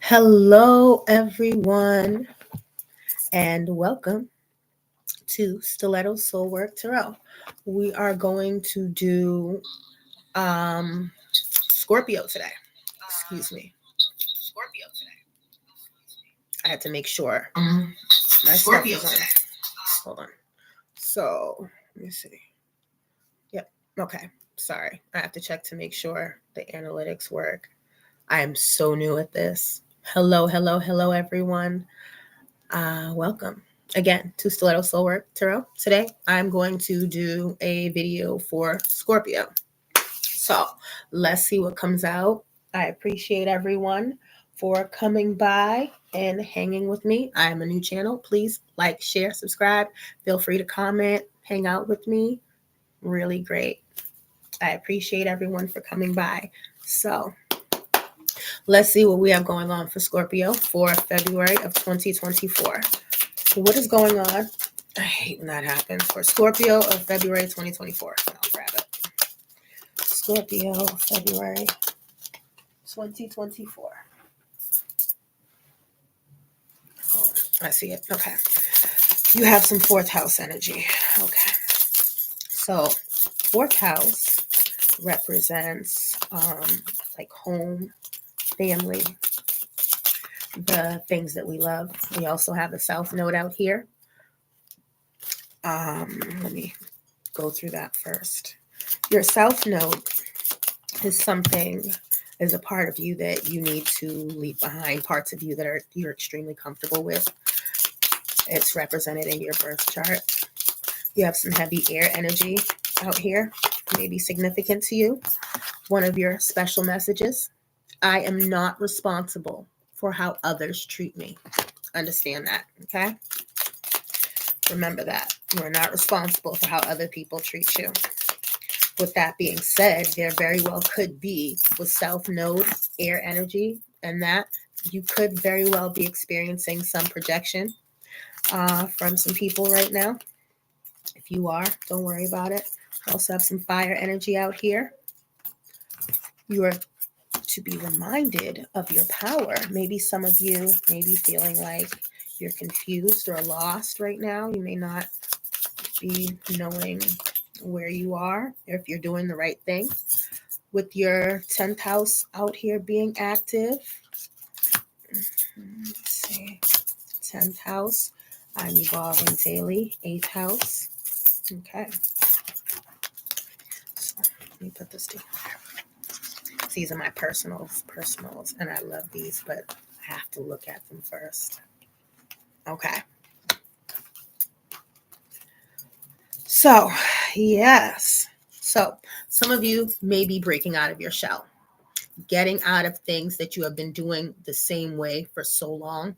Hello, everyone, and welcome to Stilettos Soulwork Tarot. We are going to do Scorpio today. Excuse me. I had to make sure my Scorpio is on. Hold on. So let me see. Yep. Okay. Sorry. I have to check to make sure the analytics work. I am so new at this. Hello, everyone. Welcome again to Stiletto Soulwork Tarot. Today, I'm going to do a video for Scorpio. So let's see what comes out. I appreciate everyone for coming by and hanging with me. I am a new channel. Please like, share, subscribe. Feel free to comment, hang out with me. Really great. I appreciate everyone for coming by. So let's see what we have going on for Scorpio for February of 2024. What is going on? I hate when that happens. For Scorpio of February 2024. I'll grab it. Scorpio, February 2024. Oh, I see it. Okay. You have some fourth house energy. Okay. So, fourth house represents like home, family, the things that we love. We also have a south node out here. Let me go through that first. Your south node is a part of you that you need to leave behind, parts of you that you're extremely comfortable with. It's represented in your birth chart. You have some heavy air energy out here, maybe significant to you. One of your special messages: I am not responsible for how others treat me. Understand that, okay? Remember that. You are not responsible for how other people treat you. With that being said, there very well could be, with South Node, air energy, and that you could very well be experiencing some projection from some people right now. If you are, don't worry about it. Also have some fire energy out here. You are to be reminded of your power. Maybe some of you may be feeling like you're confused or lost right now. You may not be knowing where you are, or if you're doing the right thing. With your 10th house out here being active. Let's see. 10th house. I'm evolving daily. 8th house. Okay. So let me put this together. These are my personals, and I love these, but I have to look at them first. Okay. So, yes. So, some of you may be breaking out of your shell, getting out of things that you have been doing the same way for so long,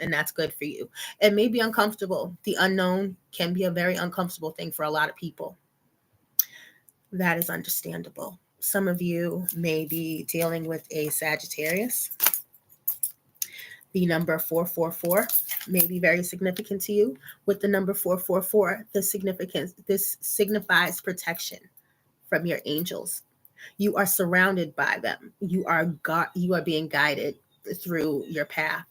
and that's good for you. It may be uncomfortable. The unknown can be a very uncomfortable thing for a lot of people. That is understandable. Some of you may be dealing with a Sagittarius. The number 444 may be very significant to you. With the number 444, this signifies protection from your angels. You are surrounded by them. You are being guided through your path.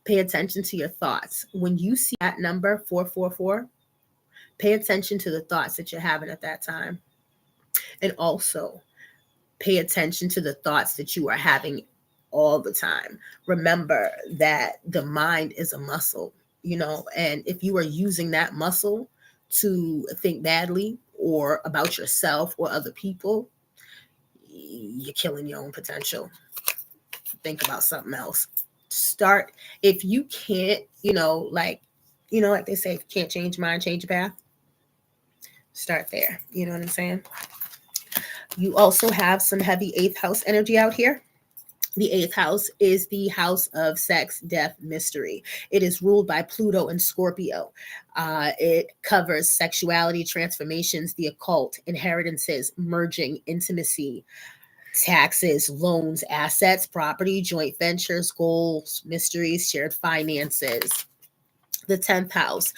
Pay attention to your thoughts. When you see that number 444, pay attention to the thoughts that you're having at that time. And also pay attention to the thoughts that you are having all the time. Remember that the mind is a muscle, and if you are using that muscle to think badly or about yourself or other people, you're killing your own potential. Think about something else. Start, if you can't, like they say, if you can't change your mind, change your path. Start there. You know what I'm saying? You also have some heavy 8th house energy out here. The 8th house is the house of sex, death, mystery. It is ruled by Pluto and Scorpio. It covers sexuality, transformations, the occult, inheritances, merging, intimacy, taxes, loans, assets, property, joint ventures, goals, mysteries, shared finances. The 10th house.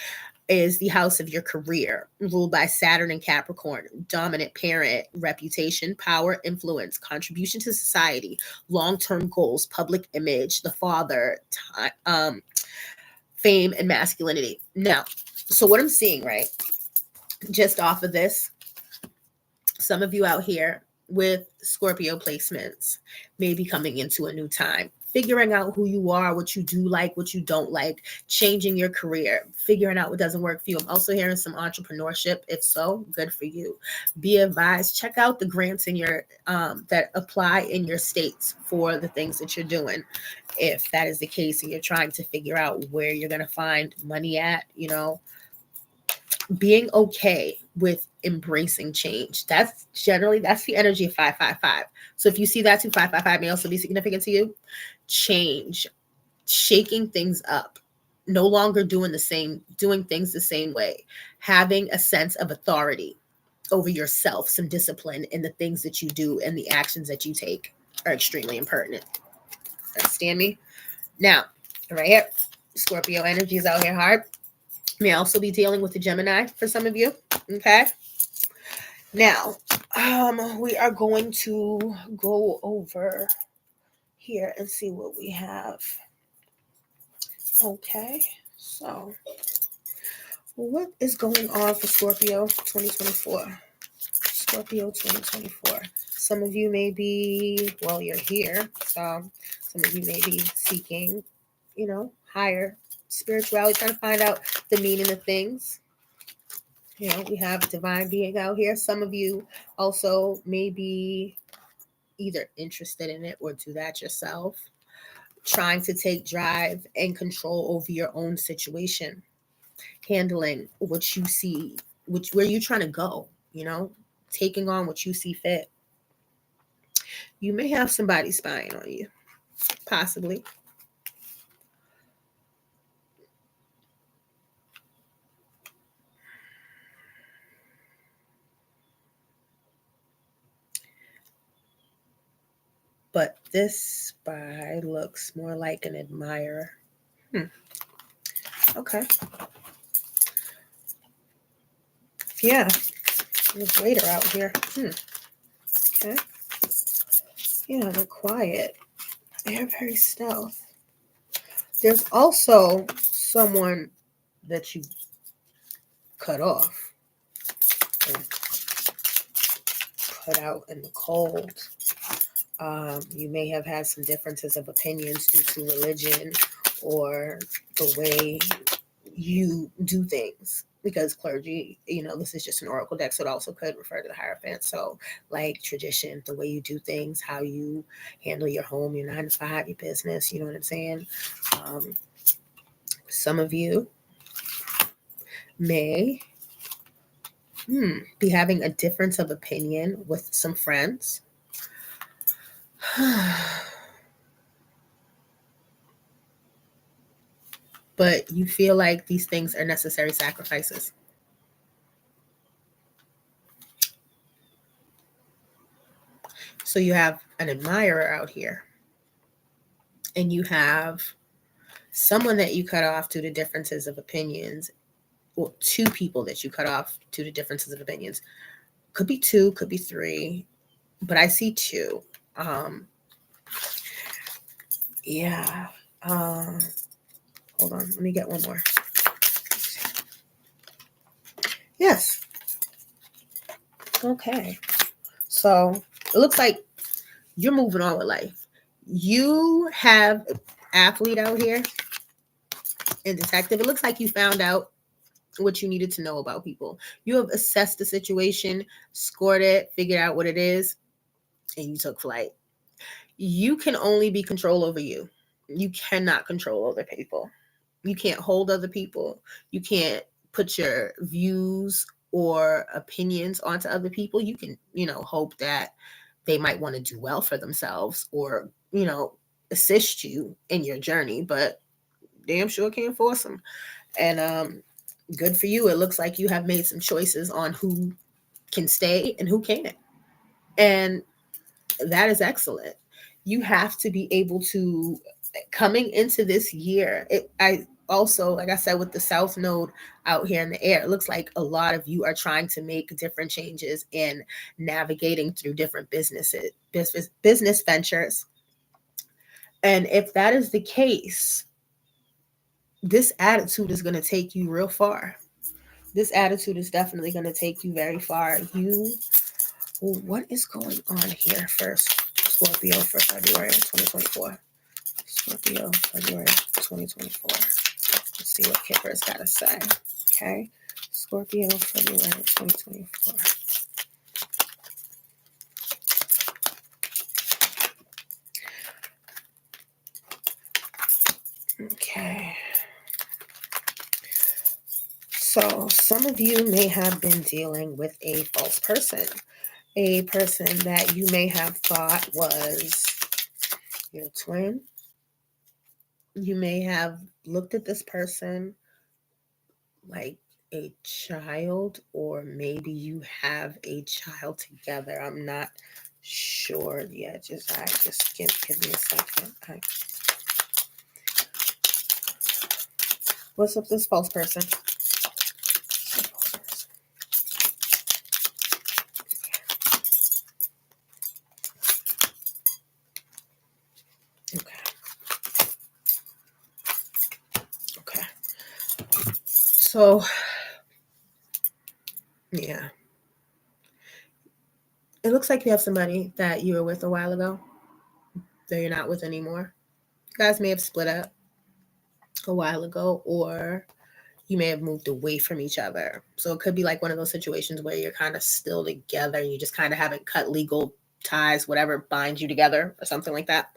is the house of your career, ruled by Saturn and Capricorn. Dominant parent, reputation, power, influence, contribution to society, long-term goals, public image, the father, fame, and masculinity. Now, so what I'm seeing, right, just off of this, some of you out here with Scorpio placements may be coming into a new time, figuring out who you are, what you do like, what you don't like, changing your career, figuring out what doesn't work for you. I'm also hearing some entrepreneurship. If so, good for you. Be advised, check out the grants in your that apply in your states for the things that you're doing. If that is the case and you're trying to figure out where you're going to find money at, being okay with embracing change. That's the energy of 555. So if you see that 555 may also be significant to you. Change, shaking things up, no longer doing things the same way, having a sense of authority over yourself, some discipline in the things that you do and the actions that you take are extremely impertinent. Understand me? Now, right here, Scorpio energy is out here hard. May also be dealing with the Gemini for some of you. Okay. Now, we are going to go over here and see what we have. Okay. So, what is going on for Scorpio 2024? Scorpio 2024. Some of you may be, well, you're here. So, some of you may be seeking, higher spirituality, trying to find out the meaning of things. We have divine being out here. Some of you also may be either interested in it or do that yourself, trying to take drive and control over your own situation, handling what you see, where you're trying to go, taking on what you see fit. You may have somebody spying on you, possibly. But this spy looks more like an admirer. Okay. Yeah. There's waiter out here. Okay. Yeah, they're quiet. They're very stealth. There's also someone that you cut off and put out in the cold. You may have had some differences of opinions due to religion or the way you do things. Because clergy, this is just an oracle deck, so it also could refer to the Hierophant. So, like tradition, the way you do things, how you handle your home, your 9 to 5, your business, you know what I'm saying? Some of you may be having a difference of opinion with some friends. But you feel like these things are necessary sacrifices. So you have an admirer out here, and you have someone that you cut off due to differences of opinions, well, 2 people that you cut off due to differences of opinions. Could be 2, could be 3, but I see 2. Yeah. Hold on, let me get one more. Yes. Okay. So it looks like you're moving on with life. You have an athlete out here and detective. It looks like you found out what you needed to know about people. You have assessed the situation, scored it, figured out what it is, and you took flight. You can only be control over you. You cannot control other people. You can't hold other people. You can't put your views or opinions onto other people. You can, hope that they might want to do well for themselves or, assist you in your journey, but damn sure can't force them. And good for you. It looks like you have made some choices on who can stay and who can't. And that is excellent. You have to be able to, coming into this year, also, like I said, with the South Node out here in the air, it looks like a lot of you are trying to make different changes and navigating through different business ventures. And if that is the case, this attitude is going to take you real far. This attitude is definitely going to take you very far. What is going on here first, Scorpio, for February 2024? Scorpio, February 2024. Let's see what Kipper's got to say. Okay. Scorpio, February 2024. Okay. So some of you may have been dealing with a false person, a person that you may have thought was your twin. You may have looked at this person like a child, or maybe you have a child together. I'm not sure yet. Just give me a second. What's up, this false person? Okay. So, yeah. It looks like you have somebody that you were with a while ago that you're not with anymore. You guys may have split up a while ago, or you may have moved away from each other. So it could be like one of those situations where you're kind of still together and you just kind of haven't cut legal ties, whatever binds you together, or something like that.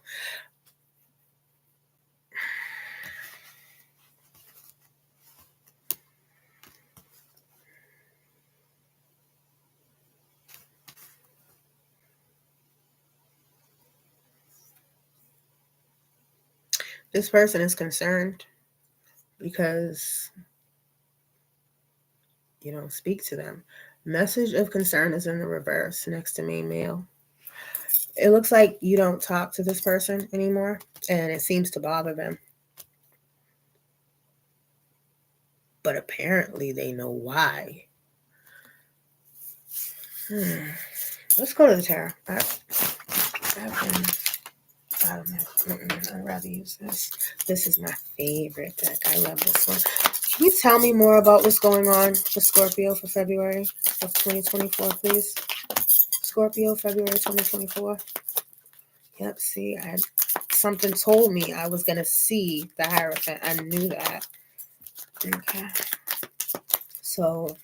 This person is concerned because you don't speak to them. Message of concern is in the reverse next to main male. It looks like you don't talk to this person anymore, and it seems to bother them. But apparently they know why. Let's go to the tarot. I'd rather use this. This is my favorite deck. I love this one. Can you tell me more about what's going on with Scorpio for February of 2024, please? Scorpio, February 2024. Yep, see, something told me I was going to see the Hierophant. I knew that. Okay. So,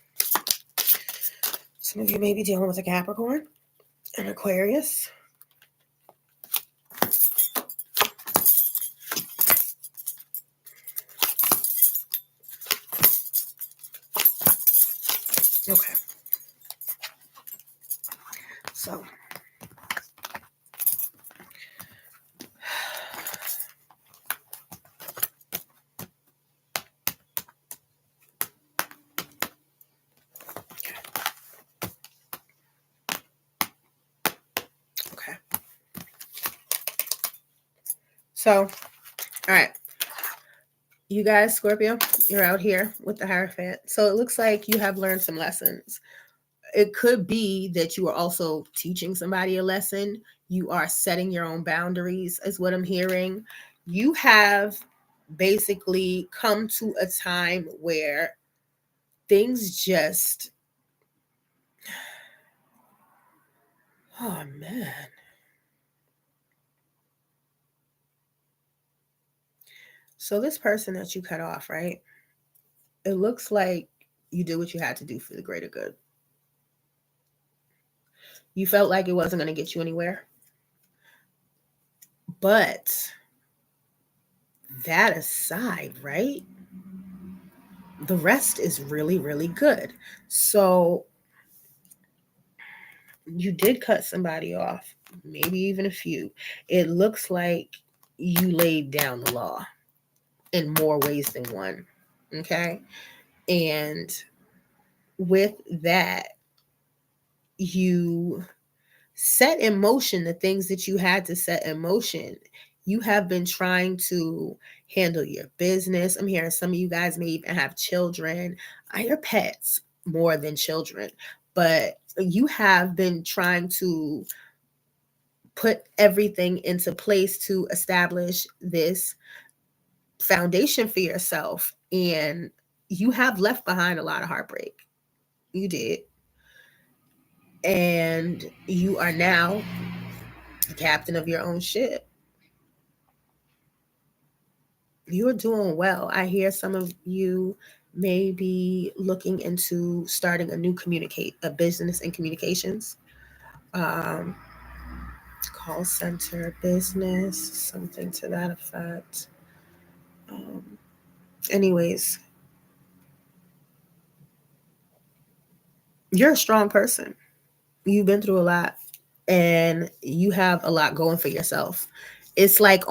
some of you may be dealing with a Capricorn, an Aquarius. Okay. So, okay. So, all right. You guys, Scorpio, you're out here with the Hierophant. So it looks like you have learned some lessons. It could be that you are also teaching somebody a lesson. You are setting your own boundaries, is what I'm hearing. You have basically come to a time where things just, oh man. So this person that you cut off, right? It looks like you did what you had to do for the greater good. You felt like it wasn't going to get you anywhere. But that aside, right? The rest is really, really good. So you did cut somebody off, maybe even a few. It looks like you laid down the law in more ways than one. Okay. And with that, you set in motion the things that you had to set in motion. You have been trying to handle your business. I'm hearing some of you guys may even have children, your pets more than children, but you have been trying to put everything into place to establish this foundation for yourself, and you have left behind a lot of heartbreak. You did. And you are now the captain of your own ship. You are doing well. I hear some of you may be looking into starting a business in communications, um, call center business, something to that effect. Um, anyways, you're a strong person. You've been through a lot, and you have a lot going for yourself. It's like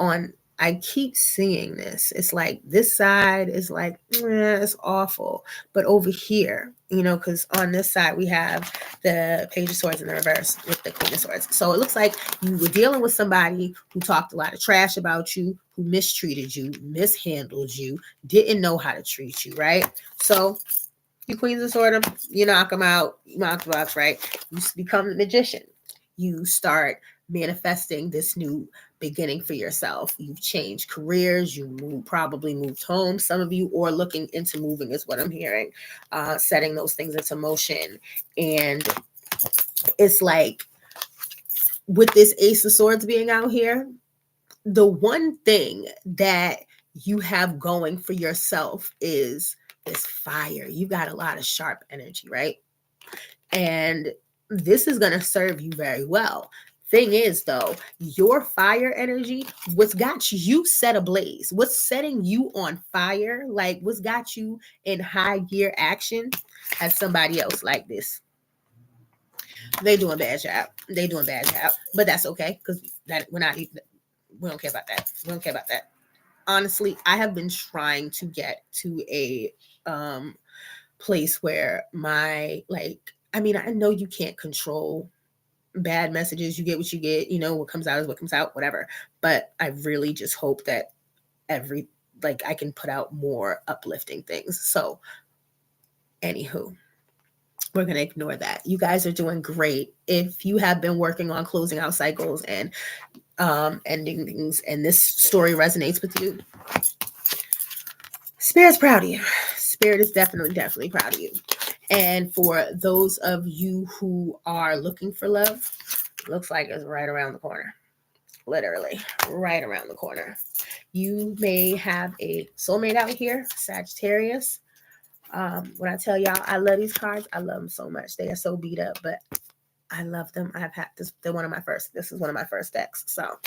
I keep seeing this. It's like this side is like, it's awful. But over here, because on this side we have the Page of Swords in the reverse with the Queen of Swords. So it looks like you were dealing with somebody who talked a lot of trash about you, who mistreated you, mishandled you, didn't know how to treat you, right? So you Queens of Swords, you knock them out, you knock the box, right? You become the magician. You start manifesting this new beginning for yourself. You've changed careers. You probably moved home. Some of you are looking into moving is what I'm hearing, setting those things into motion. And it's like with this Ace of Swords being out here, the one thing that you have going for yourself is this fire. You got a lot of sharp energy, right? And this is going to serve you very well. Thing is, though, your fire energy, what's got you set ablaze, what's setting you on fire, like what's got you in high gear action, has somebody else like this. They doing bad job. But that's okay, because we don't care about that. We don't care about that. Honestly, I have been trying to get to a place where I know you can't control bad messages. You get what you get, what comes out is what comes out, whatever. But I really just hope that I can put out more uplifting things. So anywho, we're going to ignore that. You guys are doing great. If you have been working on closing out cycles and ending things, and this story resonates with you, Spirit's proud of you. Spirit is definitely proud of you. And for those of you who are looking for love, looks like it's right around the corner. Literally right around the corner. You may have a soulmate out here, Sagittarius. When I tell y'all I love these cards, I love them so much. They are so beat up, but I love them. I've had this. They're one of my first. This is one of my first decks. So,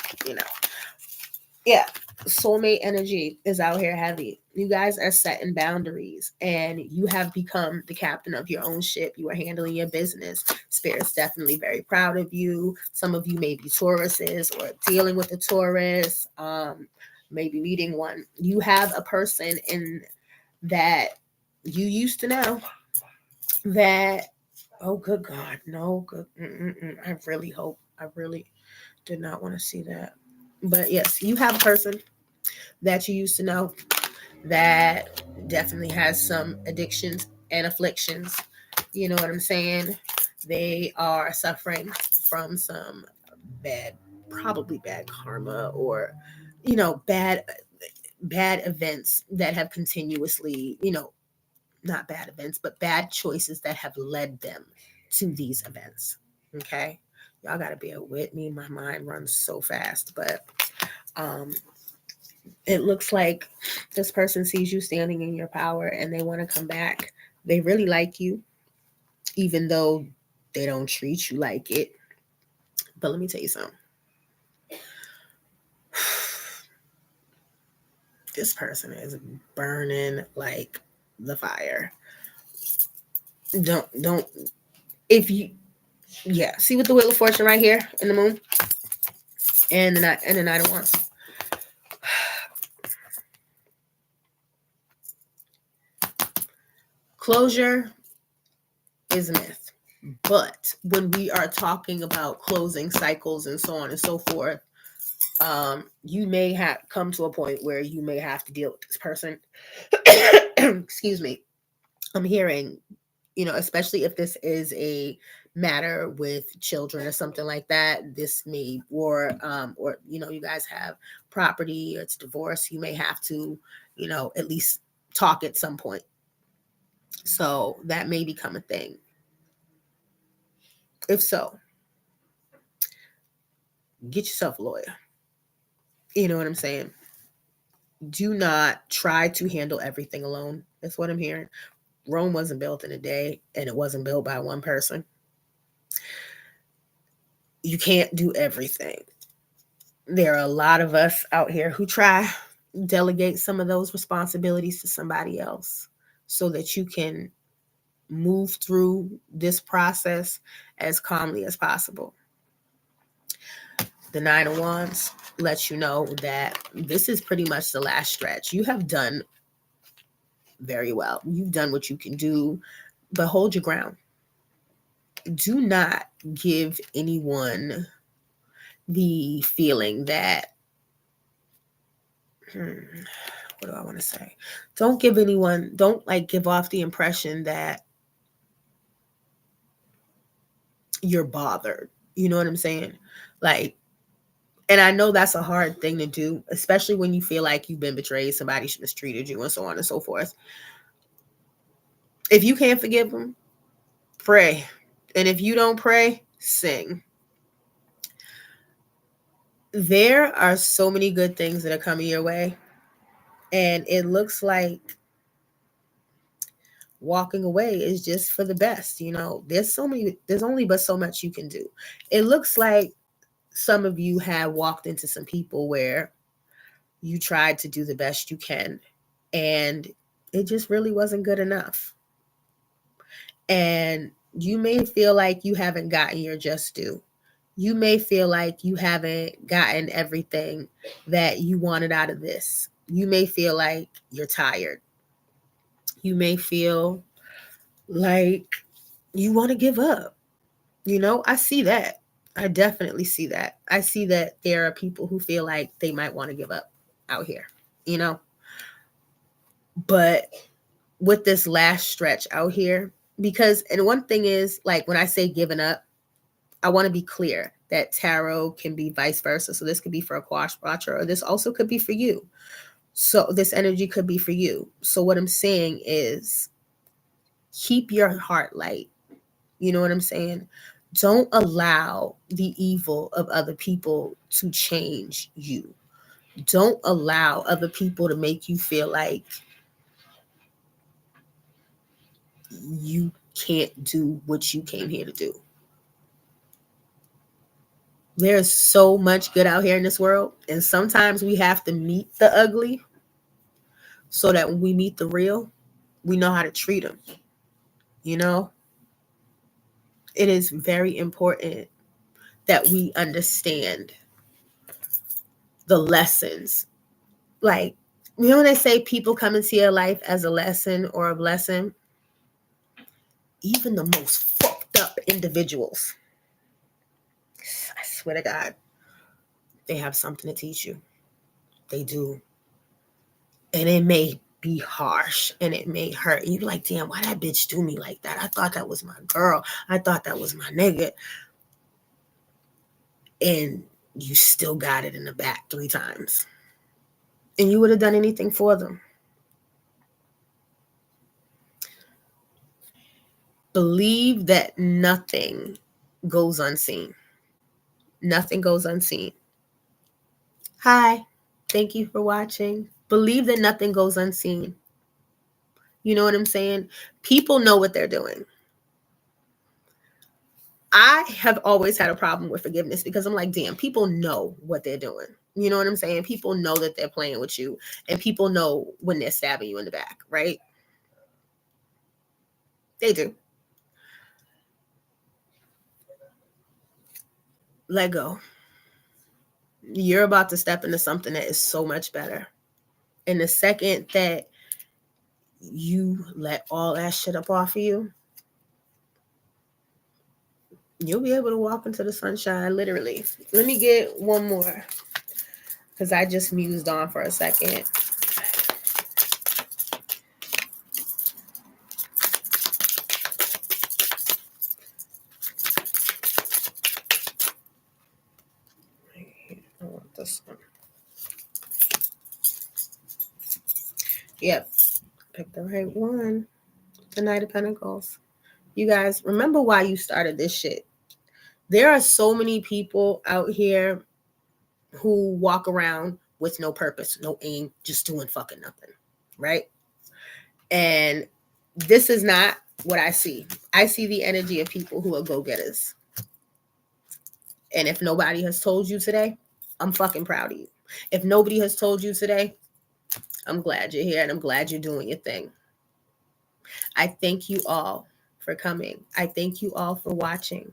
yeah, soulmate energy is out here heavy. You guys are setting boundaries, and you have become the captain of your own ship. You are handling your business. Spirit's definitely very proud of you. Some of you may be Tauruses or dealing with a Taurus, maybe meeting one. You have a person in that you used to know that, oh, good God, no, good. I really did not want to see that. But yes, you have a person that you used to know that definitely has some addictions and afflictions. You know what I'm saying? They are suffering from some probably bad karma, or, bad events that have continuously, not bad events, but bad choices that have led them to these events. Okay. Y'all got to bear with me. My mind runs so fast, but it looks like this person sees you standing in your power and they want to come back. They really like you, even though they don't treat you like it. But let me tell you something. This person is burning like the fire. Don't, if you, yeah, see with the Wheel of Fortune right here in the moon and the Knight of Wands. Closure is a myth. But when we are talking about closing cycles and so on and so forth, You may have come to a point where you may have to deal with this person. Excuse me. I'm hearing, especially if this is a matter with children or something like that, this may, or you guys have property or it's divorce, you may have to, at least talk at some point. So that may become a thing. If so, get yourself a lawyer. You know what I'm saying? Do not try to handle everything alone. That's what I'm hearing. Rome wasn't built in a day, and it wasn't built by one person. You can't do everything. There are a lot of us out here who try delegate some of those responsibilities to somebody else so that you can move through this process as calmly as possible. The Nine of Wands lets you know that this is pretty much the last stretch. You have done very well. You've done what you can do, but hold your ground. Do not give anyone the feeling that, what do I want to say? Don't give off the impression that you're bothered. You know what I'm saying? Like, and I know that's a hard thing to do, especially when you feel like you've been betrayed, somebody mistreated you, and so on and so forth. If you can't forgive them, pray. And if you don't pray, sing. There are so many good things that are coming your way. And it looks like walking away is just for the best. There's only but so much you can do. It looks like some of you have walked into some people where you tried to do the best you can, and it just really wasn't good enough. And you may feel like you haven't gotten your just due. You may feel like you haven't gotten everything that you wanted out of this. You may feel like you're tired. You may feel like you want to give up. I see that. I definitely see that. I see that there are people who feel like they might want to give up out here, But with this last stretch out here, and one thing is, like, when I say giving up, I want to be clear that tarot can be vice versa. So this could be for a quash watcher, or this also could be for you. So this energy could be for you. So what I'm saying is, keep your heart light. You know what I'm saying? Don't allow the evil of other people to change you. Don't allow other people to make you feel like you can't do what you came here to do. There's so much good out here in this world, and sometimes we have to meet the ugly so that when we meet the real, we know how to treat them. It is very important that we understand the lessons. Like, when they say people come into your life as a lesson or a blessing, even the most fucked up individuals, I swear to God, they have something to teach you. They do. And it may be harsh and it may hurt. And you're like, damn, why that bitch do me like that? I thought that was my girl. I thought that was my nigga. And you still got it in the back 3 times. And you would have done anything for them. Believe that nothing goes unseen. Nothing goes unseen. Hi, thank you for watching. Believe that nothing goes unseen. You know what I'm saying? People know what they're doing. I have always had a problem with forgiveness because I'm like, damn, people know what they're doing. You know what I'm saying? People know that they're playing with you, and people know when they're stabbing you in the back, right? They do. Let go. You're about to step into something that is so much better. And the second that you let all that shit up off of you, you'll be able to walk into the sunshine, literally. Let me get one more. because I just mused on for a second. I want this one. Yep, pick the right one. The Knight of Pentacles. You guys, remember why you started this shit. There are so many people out here who walk around with no purpose, no aim, just doing fucking nothing, right? And this is not what I see. I see the energy of people who are go-getters. And if nobody has told you today, I'm fucking proud of you. If nobody has told you today, I'm glad you're here and I'm glad you're doing your thing. I thank you all for coming. I thank you all for watching.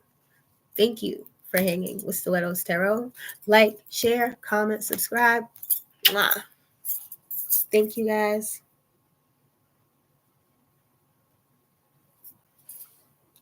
Thank you for hanging with Stilettos Tarot. Like, share, comment, subscribe. Mwah. Thank you guys.